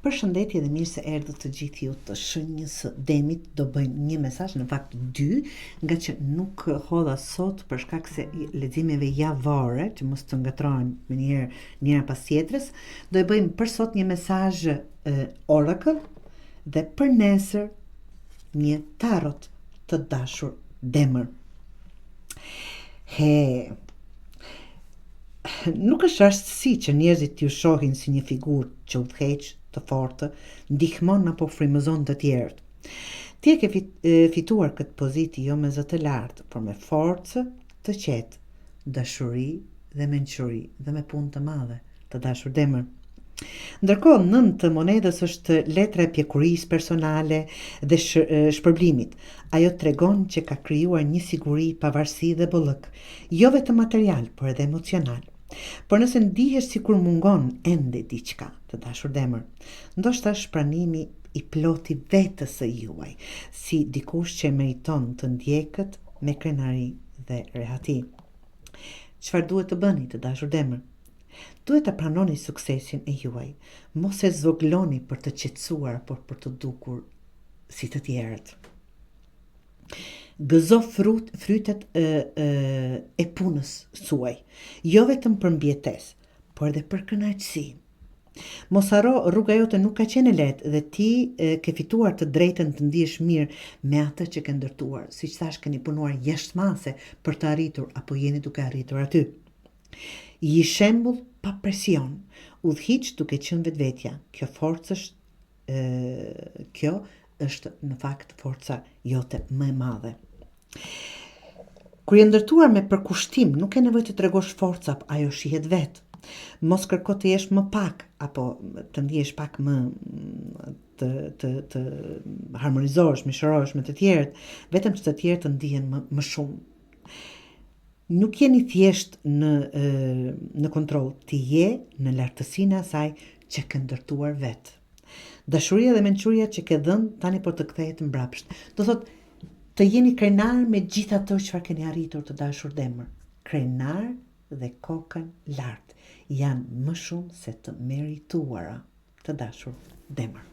Përshëndetje dhe mirë se erdhët të gjithë ju të shenjës së Demit. Do bëjmë një mesazh, në fakt dy, nga që nuk hodha sot për shkak se leximeve javore, që mos të ngatrohen me njëra pas tjetrës. Do e bëjmë për sot një mesazh Oracle dhe për nesër një tarot të dashur Demër. Nuk është rastësi që njerëzit t'ju shohin si një figurë që udhëheq, të fortë, ndihmon apo frymëzon të tjerët. Ti e ke fituar këtë pozitë jo me zë të lartë, por me forcë të qetë, dashuri dhe mençuri dhe me punë të madhe, të dashur Demër. Ndërkohë, nën të monedës është letra e pjekurisë personale dhe shpërblimit. Ajo tregon që ka krijuar një siguri, pavarësi dhe bollëk, jo vetëm material, por edhe emocional. Por nëse ndihesh sikur mungon ende diçka, të dashur Demër, ndoshta shpranimi i ploti vetës së juaj, si dikush që meriton të ndjekët me krenari dhe rehati. Çfarë duhet të bëni, të dashur Demër? Duhet të pranoni suksesin e juaj, mos e zvogloni për të qetësuar, por për të dukur si të tjerët. Gëzo frytet e punës suaj, jo vetëm për mbjetesë, por edhe për kënaqësi. Mos harro, rruga jote nuk ka qenë lehtë dhe ti ke fituar të drejtën të ndihesh mirë me atë që ke ndërtuar. Siç thash, keni punuar jashtëmase për të arritur apo jeni duke arritur aty. Je shembull pa presion, udhëhiq duke qenë vetvetja. Kjo është në fakt forca jote më e madhe. Kur je ndërtuar me përkushtim, nuk ke nevojë të tregosh forca, ajo shihet vetë. Mos kërko të jesh më pak apo të ndihesh pak më të harmonizohesh, mishërohesh me të tjerët, vetëm që të tjerët të ndihen më shumë. Nuk jeni thjesht në kontroll, ti je në lartësinë e asaj që ke ndërtuar vetë. Dashuria dhe mençuria që ke dhënë tani po të kthehet mbrapsht. Do thotë të jeni krenar me gjithë ato çfarë keni arritur, të dashur Demër. Krenar dhe kokën lart janë më shumë se të merituara, të dashur Demër.